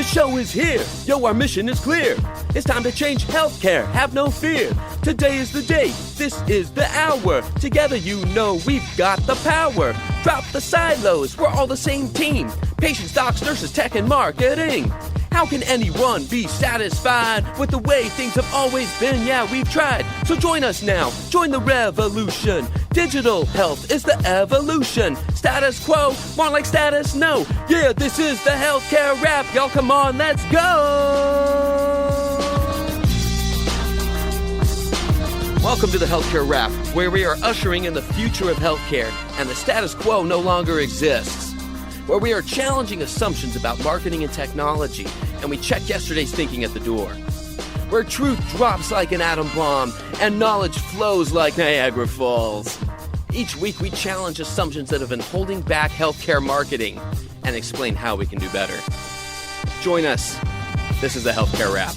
show is here. Yo, our mission is clear. It's time to change healthcare. Have no fear. Today is the day. This is the hour. Together, you know we've got the power. Drop the silos. We're all the same team. Patients, docs, nurses, tech, and marketing. How can anyone be satisfied with the way things have always been? Yeah, we've tried. So join us now. Join the revolution. Digital health is the evolution. Status quo, more like status no. Yeah, this is the healthcare rap. Y'all come on, let's go. Welcome to the Healthcare Rap, where we are ushering in the future of healthcare and the status quo no longer exists. Where we are challenging assumptions about marketing and technology, and we check yesterday's thinking at the door. Where truth drops like an atom bomb, and knowledge flows like Niagara Falls. Each week we challenge assumptions that have been holding back healthcare marketing, and explain how we can do better. Join us. This is the Healthcare Rap.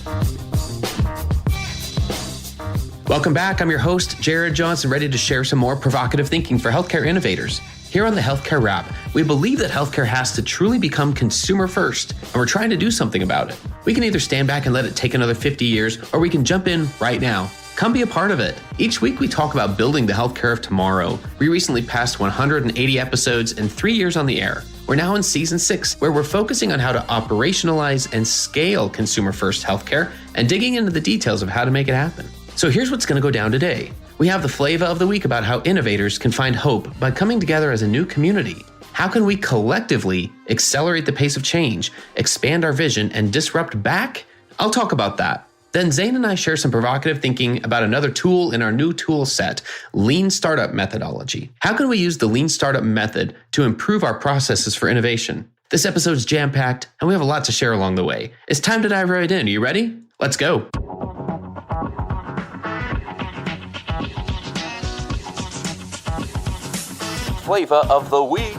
Welcome back. I'm your host, Jared Johnson, ready to share some more provocative thinking for healthcare innovators. Here on the Healthcare Rap, we believe that healthcare has to truly become consumer first, and we're trying to do something about it. We can either stand back and let it take another 50 years, or we can jump in right now. Come be a part of it. Each week we talk about building the healthcare of tomorrow. We recently passed 180 episodes and 3 years on the air. We're now in season 6, where we're focusing on how to operationalize and scale consumer first healthcare and digging into the details of how to make it happen. So here's what's going to go down today. We have the Flava of the week about how innovators can find hope by coming together as a new community. How can we collectively accelerate the pace of change, expand our vision, and disrupt back? I'll talk about that. Then Zain and I share some provocative thinking about another tool in our new tool set, lean startup methodology. How can we use the lean startup method to improve our processes for innovation? This episode's jam-packed, and we have a lot to share along the way. It's time to dive right in. Are you ready? Let's go. Flava of the week.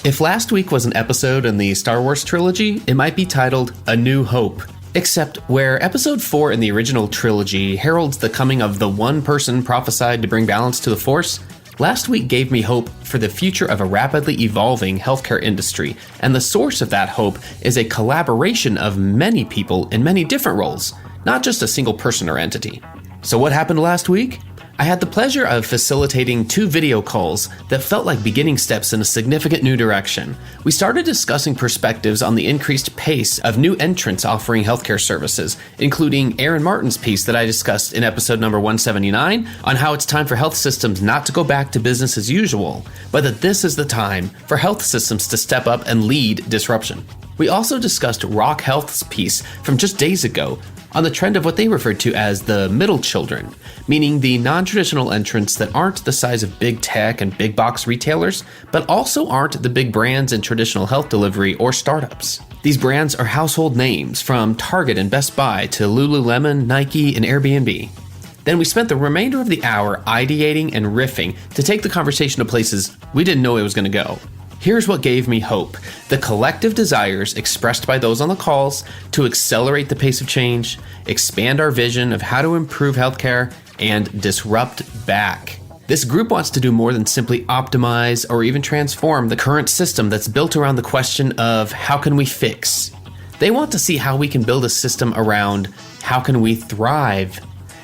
If last week was an episode in the Star Wars trilogy, it might be titled A New Hope. Except where episode 4 in the original trilogy heralds the coming of the one person prophesied to bring balance to the Force, last week gave me hope for the future of a rapidly evolving healthcare industry, and the source of that hope is a collaboration of many people in many different roles, not just a single person or entity. So what happened last week? I had the pleasure of facilitating 2 video calls that felt like beginning steps in a significant new direction. We started discussing perspectives on the increased pace of new entrants offering healthcare services, including Aaron Martin's piece that I discussed in episode number 179 on how it's time for health systems not to go back to business as usual, but that this is the time for health systems to step up and lead disruption. We also discussed Rock Health's piece from just days ago on the trend of what they referred to as the middle children, meaning the non-traditional entrants that aren't the size of big tech and big box retailers, but also aren't the big brands in traditional health delivery or startups. These brands are household names from Target and Best Buy to Lululemon, Nike, and Airbnb. Then we spent the remainder of the hour ideating and riffing to take the conversation to places we didn't know it was going to go. Here's what gave me hope: the collective desires expressed by those on the calls to accelerate the pace of change, expand our vision of how to improve healthcare, and disrupt back. This group wants to do more than simply optimize or even transform the current system that's built around the question of how can we fix? They want to see how we can build a system around how can we thrive?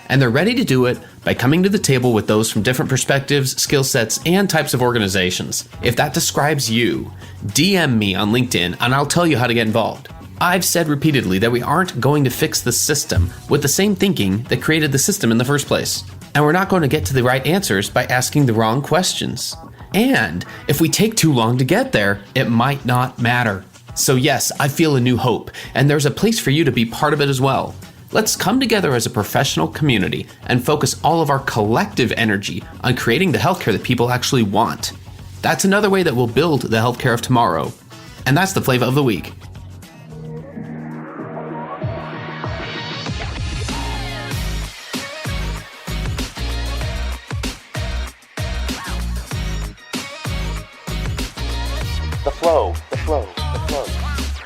And they're ready to do it by coming to the table with those from different perspectives, skill sets, and types of organizations. If that describes you, DM me on LinkedIn and I'll tell you how to get involved. I've said repeatedly that we aren't going to fix the system with the same thinking that created the system in the first place. And we're not going to get to the right answers by asking the wrong questions. And if we take too long to get there, it might not matter. So yes, I feel a new hope, and there's a place for you to be part of it as well. Let's come together as a professional community and focus all of our collective energy on creating the healthcare that people actually want. That's another way that we'll build the healthcare of tomorrow. And that's the Flava of the week. The flow.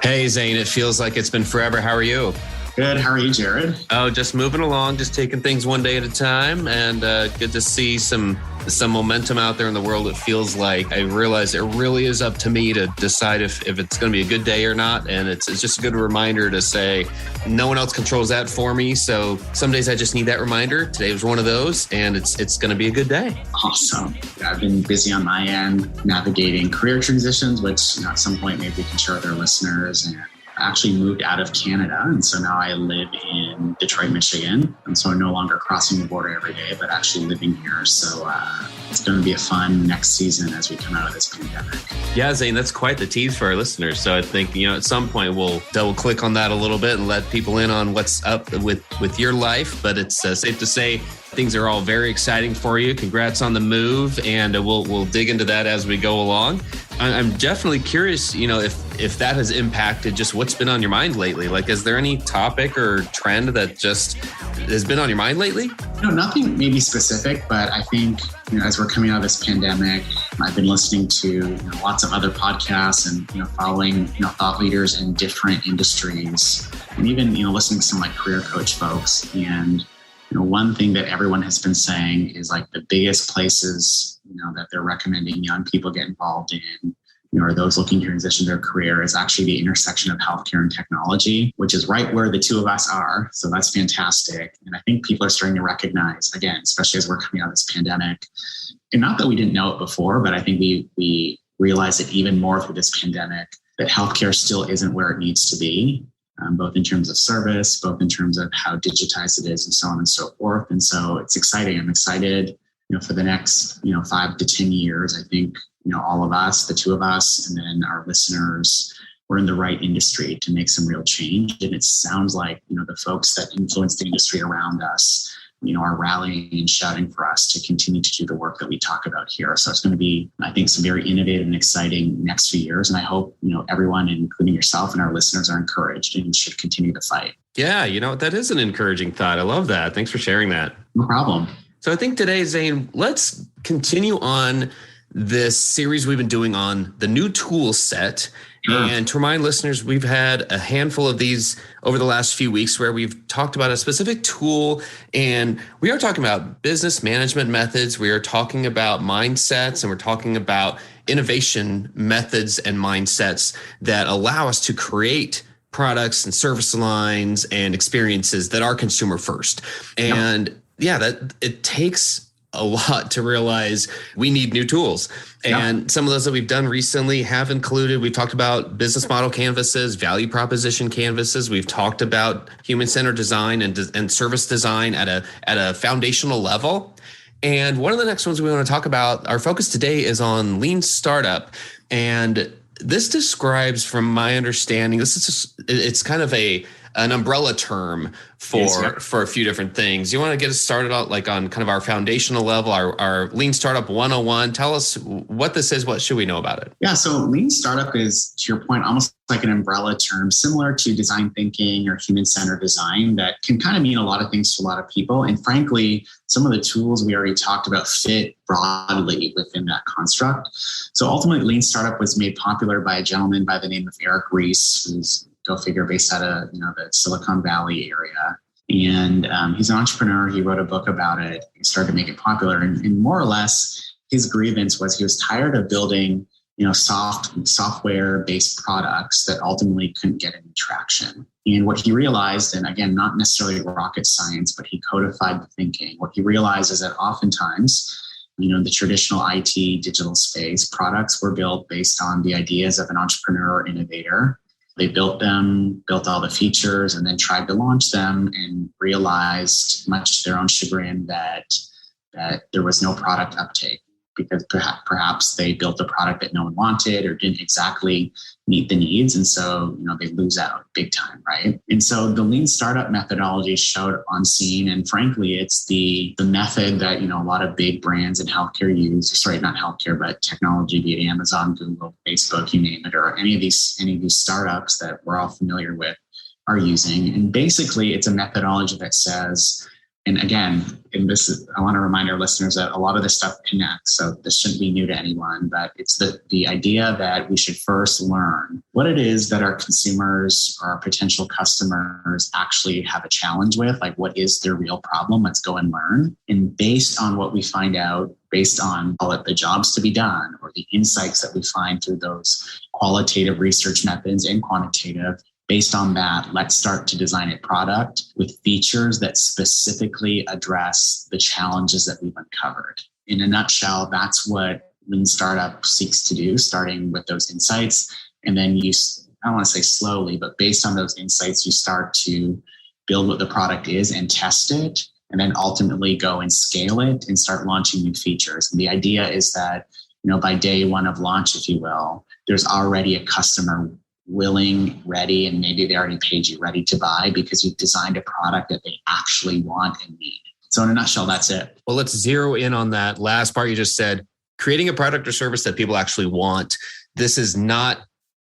Hey Zain, it feels like it's been forever. How are you? Good. How are you, Jared? Oh, just moving along, just taking things one day at a time, and good to see some some momentum out there in the world. It feels like I realize it really is up to me to decide if it's going to be a good day or not. And it's just a good reminder to say, no one else controls that for me. So some days I just need that reminder. Today was one of those, and it's going to be a good day. Awesome. I've been busy on my end navigating career transitions, which at some point maybe we can share with our listeners. And I actually moved out of Canada. And so now I live in Detroit, Michigan. And so I'm no longer crossing the border every day, but actually living here. So it's going to be a fun next season as we come out of this pandemic. Yeah, Zain, that's quite the tease for our listeners. So I think, at some point we'll double click on that a little bit and let people in on what's up with your life. But it's safe to say things are all very exciting for you. Congrats on the move. And we'll dig into that as we go along. I'm definitely curious, if that has impacted just what's been on your mind lately. Like, is there any topic or trend that just has been on your mind lately? Nothing maybe specific, but I think, as we're coming out of this pandemic, I've been listening to lots of other podcasts and, following, thought leaders in different industries, and even, listening to some career coach folks. And, one thing that everyone has been saying is the biggest places, that they're recommending young people get involved in, or those looking to transition their career, is actually the intersection of healthcare and technology, which is right where the two of us are. So that's fantastic. And I think people are starting to recognize, again, especially as we're coming out of this pandemic, and not that we didn't know it before, but I think we realize it even more through this pandemic, that healthcare still isn't where it needs to be. Both in terms of service, both in terms of how digitized it is, and so on and so forth. And so it's exciting. I'm excited, for the next, 5 to 10 years. I think, all of us, the two of us, and then our listeners, we're in the right industry to make some real change. And it sounds like, the folks that influence the industry around us, are rallying and shouting for us to continue to do the work that we talk about here. So it's going to be, I think, some very innovative and exciting next few years. And I hope, everyone, including yourself and our listeners, are encouraged and should continue to fight. Yeah, that is an encouraging thought. I love that. Thanks for sharing that. No problem. So I think today, Zain, let's continue on this series we've been doing on the new tool set. And to remind listeners, we've had a handful of these over the last few weeks where we've talked about a specific tool, and we are talking about business management methods. We are talking about mindsets, and we're talking about innovation methods and mindsets that allow us to create products and service lines and experiences that are consumer first. And that it takes a lot to realize we need new tools. And some of those that we've done recently have included, we've talked about business model canvases, value proposition canvases. We've talked about human-centered design and service design at a foundational level. And one of the next ones we want to talk about, our focus today is on lean startup. And this describes, from my understanding, it's kind of an umbrella term for a few different things. You want to get us started out on kind of our foundational level, our Lean Startup 101. Tell us what this is. What should we know about it? Yeah, so Lean Startup is, to your point, almost like an umbrella term, similar to design thinking or human-centered design, that can kind of mean a lot of things to a lot of people. And frankly, some of the tools we already talked about fit broadly within that construct. So ultimately, Lean Startup was made popular by a gentleman by the name of Eric Ries, who's, go figure, based out of the Silicon Valley area. And he's an entrepreneur. He wrote a book about it. He started to make it popular. And more or less, his grievance was he was tired of building software-based products that ultimately couldn't get any traction. And what he realized, and again, not necessarily rocket science, but he codified the thinking. What he realized is that oftentimes, the traditional IT digital space, products were built based on the ideas of an entrepreneur or innovator. They built them, built all the features, and then tried to launch them, and realized, much to their own chagrin, that there was no product uptake, because perhaps they built a product that no one wanted or didn't exactly meet the needs. And so, they lose out big time, right? And so the Lean Startup methodology showed on scene. And frankly, it's the method that, a lot of big brands in healthcare use, sorry, not healthcare, but technology, be it Amazon, Google, Facebook, you name it, or any of these startups that we're all familiar with are using. And basically, it's a methodology that says, and again, I want to remind our listeners that a lot of this stuff connects. So this shouldn't be new to anyone, but it's the idea that we should first learn what it is that our consumers or our potential customers actually have a challenge with. Like, what is their real problem? Let's go and learn. And based on what we find out, based on, call it, the jobs to be done or the insights that we find through those qualitative research methods and quantitative. Based on that, let's start to design a product with features that specifically address the challenges that we've uncovered. In a nutshell, that's what Lean Startup seeks to do, starting with those insights. And then I don't want to say slowly, but based on those insights, you start to build what the product is and test it, and then ultimately go and scale it and start launching new features. And the idea is that, by day one of launch, if you will, there's already a customer willing, ready, and maybe they already paid you, ready to buy because you've designed a product that they actually want and need. So in a nutshell, that's it. Well, let's zero in on that last part you just said, creating a product or service that people actually want. This is not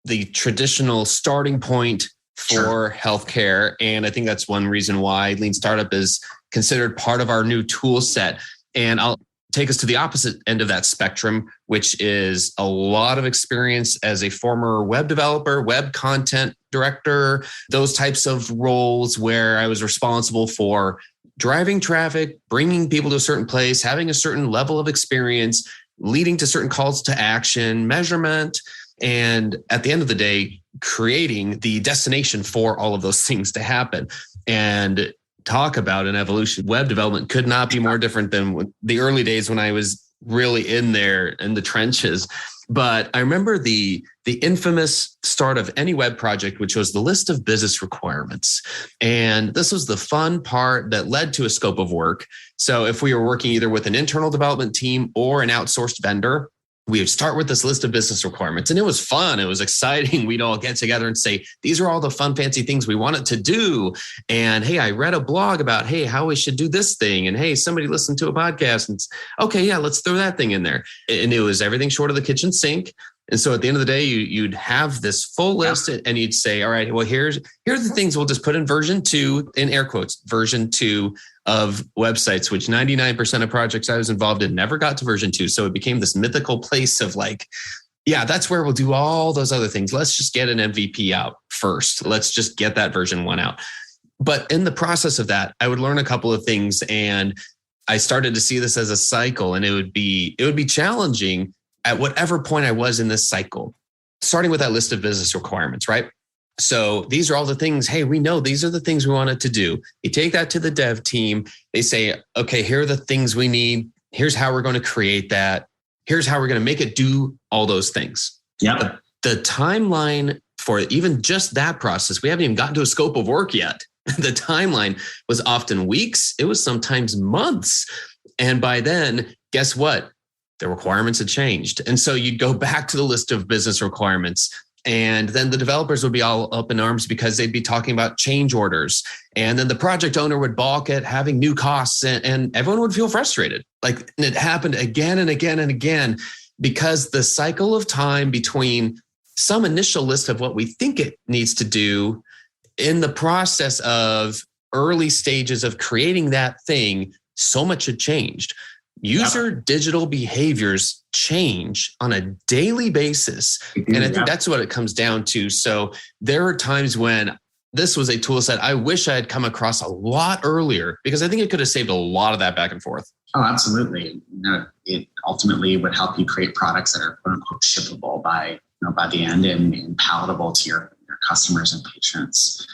the traditional starting point for healthcare. And I think that's one reason why Lean Startup is considered part of our new tool set. And I'll take us to the opposite end of that spectrum, which is a lot of experience as a former web developer, web content director, those types of roles where I was responsible for driving traffic, bringing people to a certain place, having a certain level of experience, leading to certain calls to action, measurement, and at the end of the day, creating the destination for all of those things to happen. And talk about an evolution. Web development could not be more different than the early days when I was really in there in the trenches. But I remember the infamous start of any web project, which was the list of business requirements. And this was the fun part that led to a scope of work. So if we were working either with an internal development team or an outsourced vendor, we would start with this list of business requirements. And it was fun. It was exciting. We'd all get together and say, these are all the fun, fancy things we wanted to do. And hey, I read a blog about, hey, how we should do this thing. And hey, somebody listened to a podcast and okay, yeah, let's throw that thing in there. And it was everything short of the kitchen sink. And so at the end of the day, you'd have this full list and you'd say, all right, well, here are the things we'll just put in version 2, in air quotes, version 2 of websites, which 99% of projects I was involved in never got to version 2. So it became this mythical place of like, yeah, that's where we'll do all those other things. Let's just get an MVP out first. Let's just get that version 1 out. But in the process of that, I would learn a couple of things, and I started to see this as a cycle, and it would be challenging at whatever point I was in this cycle, starting with that list of business requirements, right? So these are all the things, hey, we know these are the things we wanted to do. You take that to the dev team. They say, okay, here are the things we need. Here's how we're going to create that. Here's how we're going to make it do all those things. Yeah. The timeline for even just that process, we haven't even gotten to a scope of work yet. The timeline was often weeks. It was sometimes months. And by then, guess what? The requirements had changed. And so you'd go back to the list of business requirements, and then the developers would be all up in arms because they'd be talking about change orders. And then the project owner would balk at having new costs, and everyone would feel frustrated. And it happened again and again and again because the cycle of time between some initial list of what we think it needs to do in the process of early stages of creating that thing, so much had changed. User digital behaviors change on a daily basis. And I think that's what it comes down to. So there are times when this was a tool set I wish I had come across a lot earlier, because I think it could have saved a lot of that back and forth. Oh, absolutely. It ultimately would help you create products that are quote unquote shippable by the end and palatable to your customers and patients.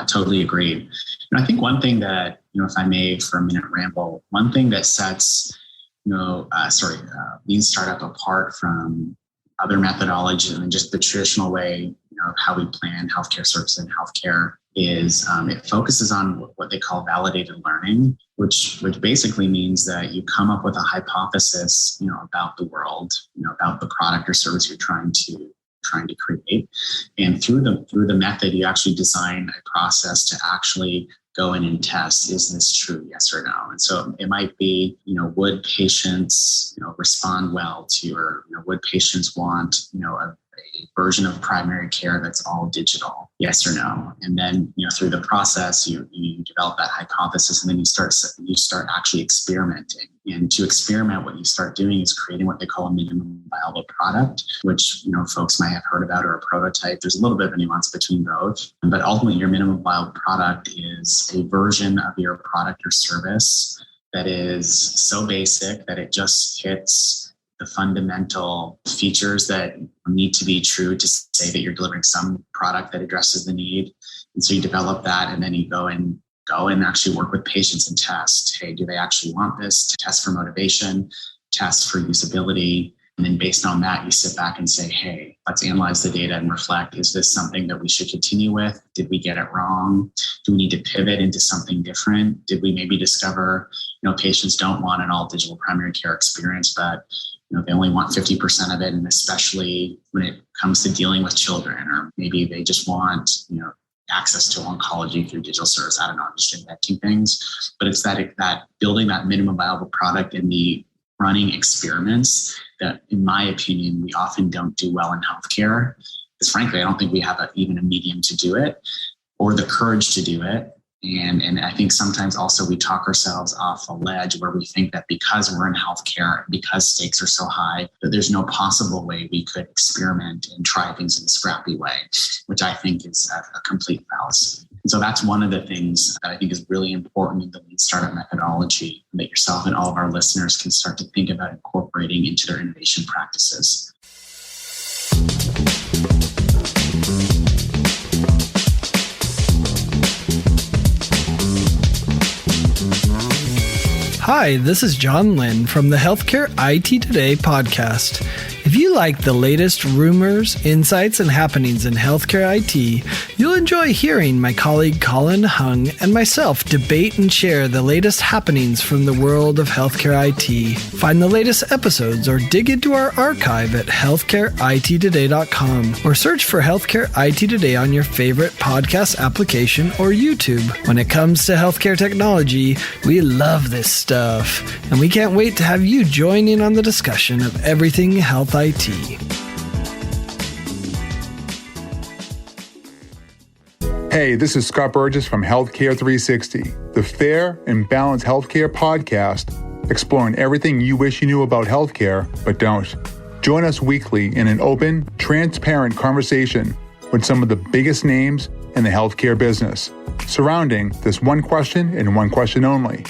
Totally agreed. And I think one thing that, if I may for a minute ramble, one thing that sets Lean Startup apart from other methodologies and just the traditional way of how we plan healthcare services and healthcare is it focuses on what they call validated learning, which basically means that you come up with a hypothesis, about the world, about the product or service you're trying to create, and through the method, you actually design a process to actually go in and test, is this true, yes or no? And so it might be, would patients, respond well to, or, would patients want, a version of primary care that's all digital, yes or no? And then, through the process, you develop that hypothesis, and then you start actually experimenting. And to experiment, what you start doing is creating what they call a minimum viable product, which, folks might have heard about, or a prototype. There's a little bit of a nuance between both, but ultimately your minimum viable product is a version of your product or service that is so basic that it just hits the fundamental features that need to be true to say that you're delivering some product that addresses the need. And so you develop that, and then you go and actually work with patients and test. Hey, do they actually want this? Test for motivation, test for usability. And then based on that, you sit back and say, hey, let's analyze the data and reflect. Is this something that we should continue with? Did we get it wrong? Do we need to pivot into something different? Did we maybe discover, patients don't want an all digital primary care experience, but they only want 50% of it. And especially when it comes to dealing with children, or maybe they just want, access to oncology through digital service. I don't know, I'm just inventing things. But it's that building that minimum viable product and the running experiments that, in my opinion, we often don't do well in healthcare. Because frankly, I don't think we have even a medium to do it or the courage to do it. And I think sometimes also we talk ourselves off a ledge where we think that because we're in healthcare, because stakes are so high, that there's no possible way we could experiment and try things in a scrappy way, which I think is a complete fallacy. And so that's one of the things that I think is really important in the Lean Startup methodology, that yourself and all of our listeners can start to think about incorporating into their innovation practices. Hi, this is John Lynn from the Healthcare IT Today podcast. If you like the latest rumors, insights, and happenings in healthcare IT, you'll enjoy hearing my colleague Colin Hung and myself debate and share the latest happenings from the world of healthcare IT. Find the latest episodes or dig into our archive at healthcareittoday.com or search for Healthcare IT Today on your favorite podcast application or YouTube. When it comes to healthcare technology, we love this stuff, and we can't wait to have you join in on the discussion of everything health IT. Hey, this is Scott Burgess from Healthcare 360, the fair and balanced healthcare podcast, exploring everything you wish you knew about healthcare, but don't. Join us weekly in an open, transparent conversation with some of the biggest names in the healthcare business, surrounding this one question and one question only.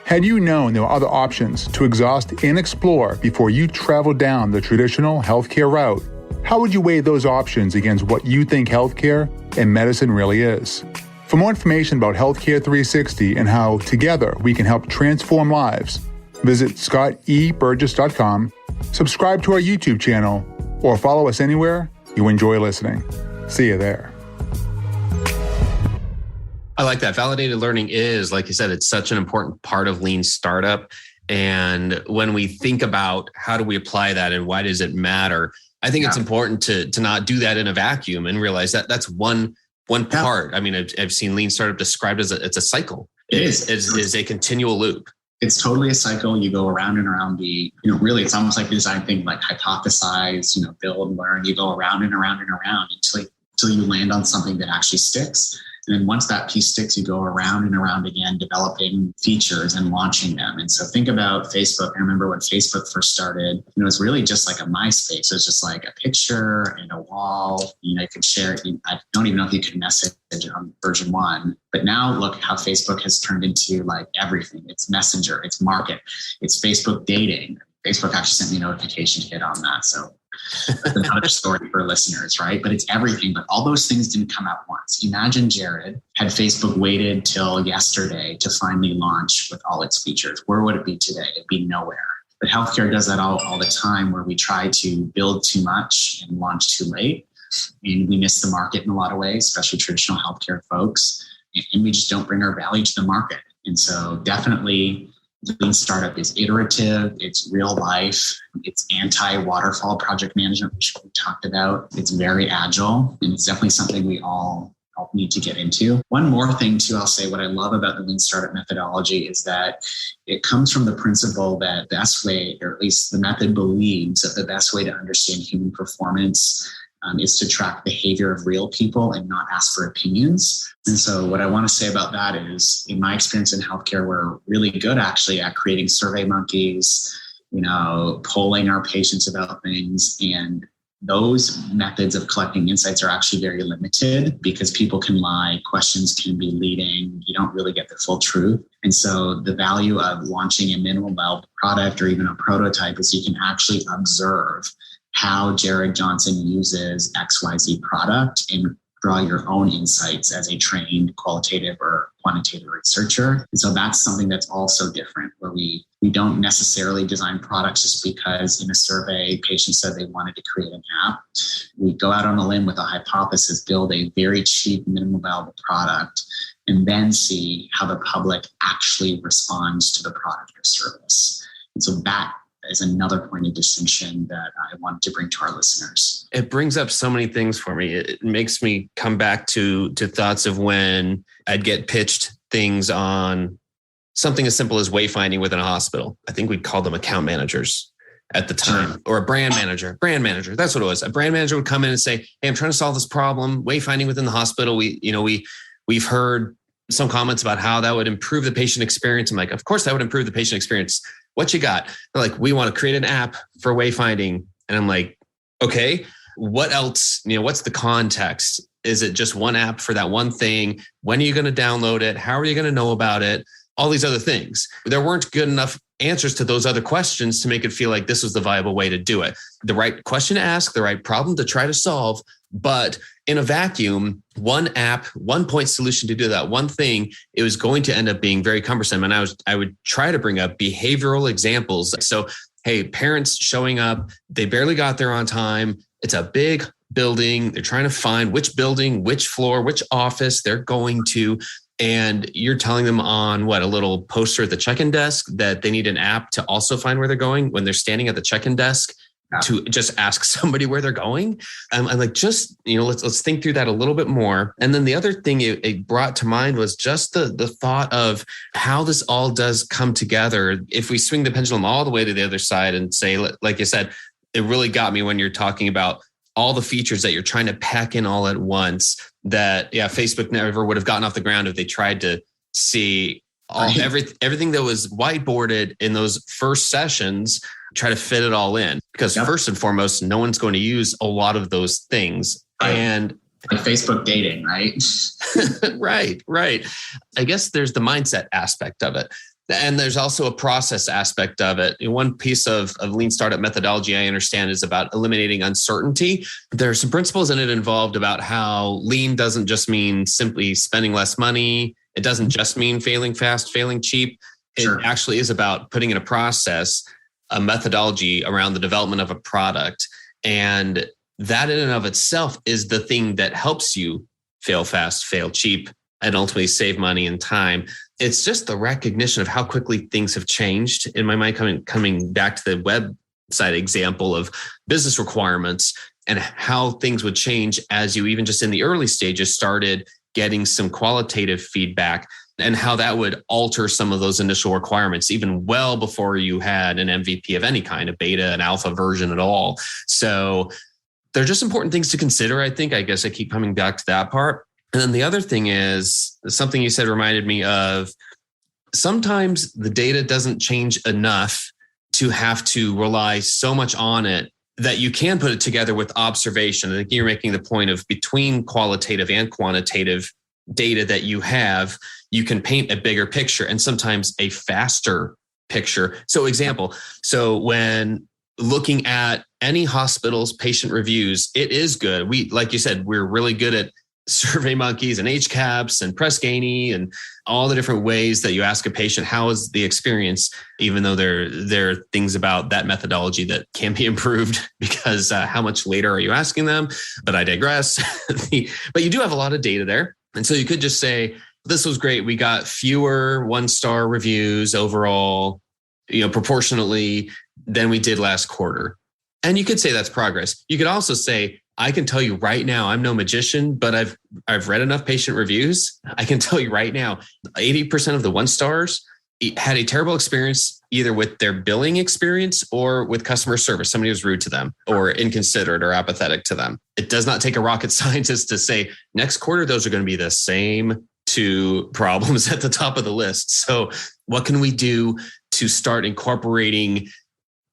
Had you known there were other options to exhaust and explore before you traveled down the traditional healthcare route, how would you weigh those options against what you think healthcare and medicine really is? For more information about Healthcare 360 and how together we can help transform lives, visit scotteburgess.com, subscribe to our YouTube channel, or follow us anywhere you enjoy listening. See you there. I like that. Validated learning is, like you said, it's such an important part of Lean Startup. And when we think about how do we apply that and why does it matter, I think it's important to not do that in a vacuum and realize that that's one part. I mean, I've seen Lean Startup described as it's a cycle. It is a continual loop. It's totally a cycle. You go around and around really, it's almost like a design thing, like hypothesize, build, learn. You go around and around and around until you land on something that actually sticks. And then once that piece sticks, you go around and around again, developing features and launching them. And so think about Facebook. I remember when Facebook first started, it was really just like a MySpace. It was just like a picture and a wall. You could share it. I don't even know if you could message on version 1. But now look how Facebook has turned into like everything. It's Messenger, it's Market, it's Facebook dating. Facebook actually sent me a notification to get on that. So that's another story for listeners, right? But it's everything. But all those things didn't come out once. Imagine, Jared, had Facebook waited till yesterday to finally launch with all its features. Where would it be today? It'd be nowhere. But healthcare does that all the time, where we try to build too much and launch too late. And we miss the market in a lot of ways, especially traditional healthcare folks. And we just don't bring our value to the market. And so definitely, Lean Startup is iterative, it's real life, it's anti-waterfall project management, which we talked about. It's very agile, and it's definitely something we all need to get into. One more thing too, I'll say what I love about the Lean Startup methodology is that it comes from the principle that the best way, or at least the method believes that the best way to understand human performance is to track behavior of real people and not ask for opinions. And so what I want to say about that is, in my experience in healthcare, we're really good actually at creating survey monkeys, polling our patients about things and those methods of collecting insights are actually very limited because people can lie, questions can be leading, you don't really get the full truth. And so the value of launching a minimal viable product or even a prototype is you can actually observe how Jared Johnson uses XYZ product and draw your own insights as a trained qualitative or quantitative researcher. And so that's something that's also different, where we don't necessarily design products just because in a survey, patients said they wanted to create an app. We go out on a limb with a hypothesis, build a very cheap, minimum viable product, and then see how the public actually responds to the product or service. And so that is another point of distinction that I wanted to bring to our listeners. It brings up so many things for me. It makes me come back to thoughts of when I'd get pitched things on something as simple as wayfinding within a hospital. I think we'd call them account managers at the time, Sure. or a brand manager. That's what it was. A brand manager would come in and say, "Hey, I'm trying to solve this problem. Wayfinding within the hospital. We've heard some comments about how that would improve the patient experience." I'm like, of course that would improve the patient experience. What you got? They're like, "We want to create an app for wayfinding." And I'm like, okay, what else? What's the context? Is it just one app for that one thing? When are you going to download it? How are you going to know about it? All these other things. There weren't good enough answers to those other questions to make it feel like this was the viable way to do it. The right question to ask, the right problem to try to solve. But in a vacuum, one app, one point solution to do that one thing, it was going to end up being very cumbersome. And I would try to bring up behavioral examples. So, hey, parents showing up, they barely got there on time. It's a big building. They're trying to find which building, which floor, which office they're going to. And you're telling them on a little poster at the check-in desk that they need an app to also find where they're going when they're standing at the check-in desk. To just ask somebody where they're going. I'm like, let's think through that a little bit more. And then the other thing it brought to mind was just the thought of how this all does come together. If we swing the pendulum all the way to the other side and say, like you said, it really got me when you're talking about all the features that you're trying to pack in all at once, that, Facebook never would have gotten off the ground if they tried to see everything that was whiteboarded in those first sessions, try to fit it all in. Because first and foremost, no one's going to use a lot of those things. Right. And like Facebook dating, right? Right. I guess there's the mindset aspect of it. And there's also a process aspect of it. One piece of lean startup methodology I understand is about eliminating uncertainty. There are some principles in it involved about how lean doesn't just mean simply spending less money. It doesn't just mean failing fast, failing cheap. It actually is about putting in a process, a methodology around the development of a product. And that in and of itself is the thing that helps you fail fast, fail cheap, and ultimately save money and time. It's just the recognition of how quickly things have changed. In my mind, coming back to the website example of business requirements and how things would change as you, even just in the early stages, started getting some qualitative feedback, and how that would alter some of those initial requirements, even well before you had an MVP of any kind, a beta, an alpha version at all. So they're just important things to consider, I think. I guess I keep coming back to that part. And then the other thing is something you said reminded me of, sometimes the data doesn't change enough to have to rely so much on it that you can put it together with observation. I think you're making the point of between qualitative and quantitative data that you have, you can paint a bigger picture and sometimes a faster picture. So when looking at any hospital's patient reviews, it is good. Like you said, we're really good at Survey Monkeys and HCAHPS and Press Ganey and all the different ways that you ask a patient, how is the experience, even though there are things about that methodology that can be improved because how much later are you asking them? But I digress. But you do have a lot of data there. And so you could just say, this was great. We got fewer 1-star reviews overall, proportionately than we did last quarter. And you could say that's progress. You could also say, I can tell you right now, I'm no magician, but I've read enough patient reviews. I can tell you right now, 80% of the 1-stars had a terrible experience either with their billing experience or with customer service. Somebody was rude to them or inconsiderate or apathetic to them. It does not take a rocket scientist to say next quarter, those are going to be the same 2 problems at the top of the list. So what can we do to start incorporating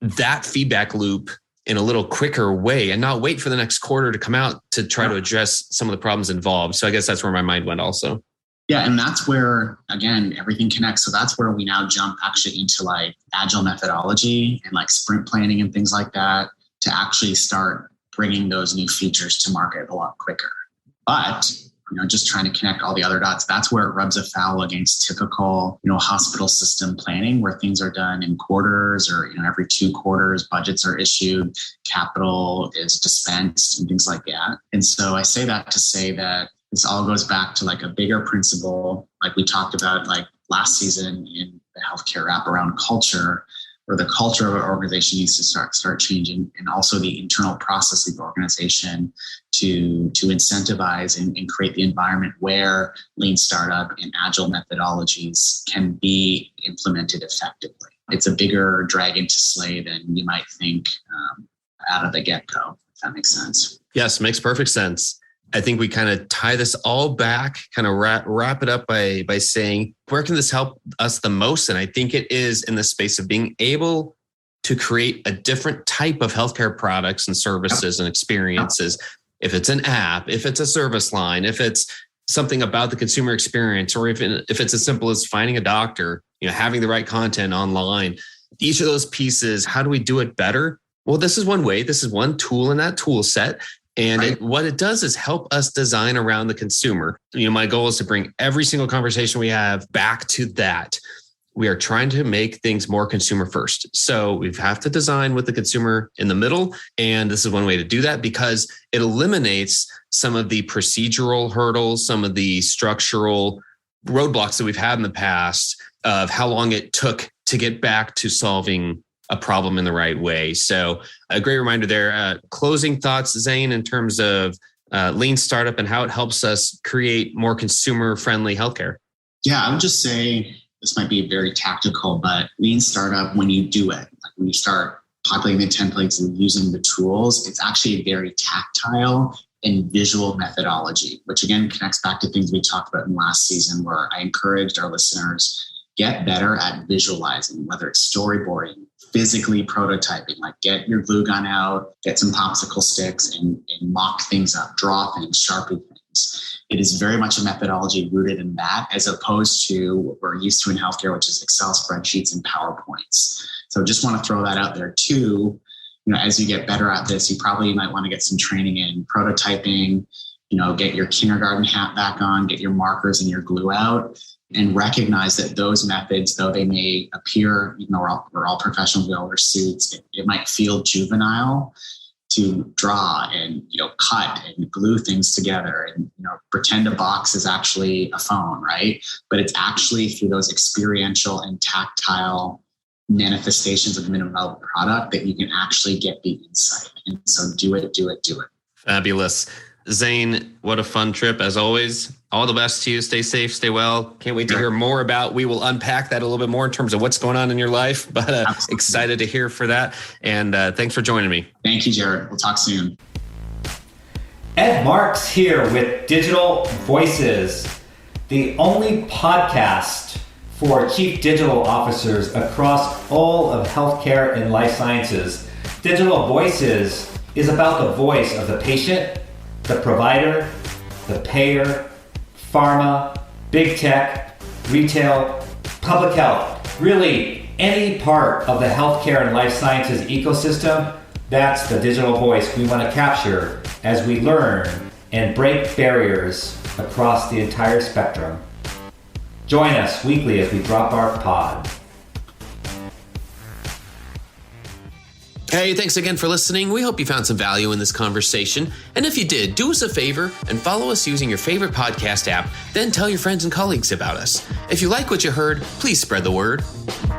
that feedback loop in a little quicker way and not wait for the next quarter to come out to try to address some of the problems involved. So I guess that's where my mind went also. Yeah. And that's where, again, everything connects. So that's where we now jump actually into like agile methodology and like sprint planning and things like that to actually start bringing those new features to market a lot quicker. But just trying to connect all the other dots, that's where it rubs afoul against typical, hospital system planning where things are done in quarters or, every 2 quarters, budgets are issued, capital is dispensed and things like that. And so I say that to say that this all goes back to like a bigger principle, like we talked about like last season in the healthcare wrap around culture, where the culture of an organization needs to start changing, and also the internal process of the organization to incentivize and create the environment where lean startup and agile methodologies can be implemented effectively. It's a bigger dragon to slay than you might think out of the get-go, if that makes sense. Yes, makes perfect sense. I think we kind of tie this all back, kind of wrap it up by saying, where can this help us the most? And I think it is in the space of being able to create a different type of healthcare products and services and experiences. If it's an app, if it's a service line, if it's something about the consumer experience, or if it's as simple as finding a doctor, having the right content online, each of those pieces, how do we do it better? Well, this is one way. This is one tool in that tool set. And what it does is help us design around the consumer. My goal is to bring every single conversation we have back to that. We are trying to make things more consumer first. So we have to design with the consumer in the middle. And this is one way to do that because it eliminates some of the procedural hurdles, some of the structural roadblocks that we've had in the past of how long it took to get back to solving a problem in the right way. So a great reminder there. Closing thoughts, Zain, in terms of lean startup and how it helps us create more consumer-friendly healthcare. Yeah, I would just say this might be very tactical, but lean startup, when you do it, like when you start populating the templates and using the tools, it's actually a very tactile and visual methodology, which again connects back to things we talked about in last season, where I encouraged our listeners get better at visualizing, whether it's storyboarding, physically prototyping, like get your glue gun out, get some popsicle sticks and mock things up, draw things, sharpie things. It is very much a methodology rooted in that, as opposed to what we're used to in healthcare, which is Excel spreadsheets and PowerPoints. So just want to throw that out there too. As you get better at this, you probably might want to get some training in prototyping, get your kindergarten hat back on, get your markers and your glue out, and recognize that those methods, though they may appear, we're all professionals, we all wear suits, it might feel juvenile to draw and, cut and glue things together and, pretend a box is actually a phone, right? But it's actually through those experiential and tactile manifestations of the minimum viable product that you can actually get the insight. And so do it. Fabulous. Zain, what a fun trip as always. All the best to you. Stay safe, stay well. Can't wait to hear more about, we will unpack that a little bit more in terms of what's going on in your life, but excited to hear for that. And thanks for joining me. Thank you, Jared. We'll talk soon. Ed Marks here with Digital Voices, the only podcast for chief digital officers across all of healthcare and life sciences. Digital Voices is about the voice of the patient, the provider, the payer, pharma, big tech, retail, public health, really any part of the healthcare and life sciences ecosystem. That's the digital voice we want to capture as we learn and break barriers across the entire spectrum. Join us weekly as we drop our pod. Hey, thanks again for listening. We hope you found some value in this conversation. And if you did, do us a favor and follow us using your favorite podcast app, then tell your friends and colleagues about us. If you like what you heard, please spread the word.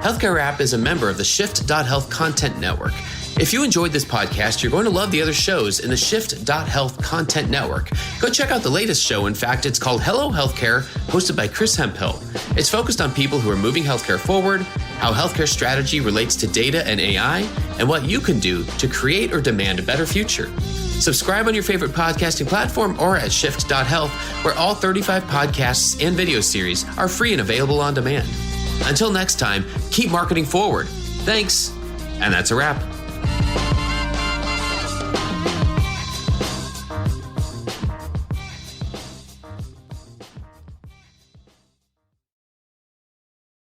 Healthcare App is a member of the Shift.Health Content Network. If you enjoyed this podcast, you're going to love the other shows in the Shift.Health Content Network. Go check out the latest show. In fact, it's called Hello Healthcare, hosted by Chris Hemphill. It's focused on people who are moving healthcare forward, how healthcare strategy relates to data and AI, and what you can do to create or demand a better future. Subscribe on your favorite podcasting platform or at Shift.Health, where all 35 podcasts and video series are free and available on demand. Until next time, keep marketing forward. Thanks, and that's a wrap.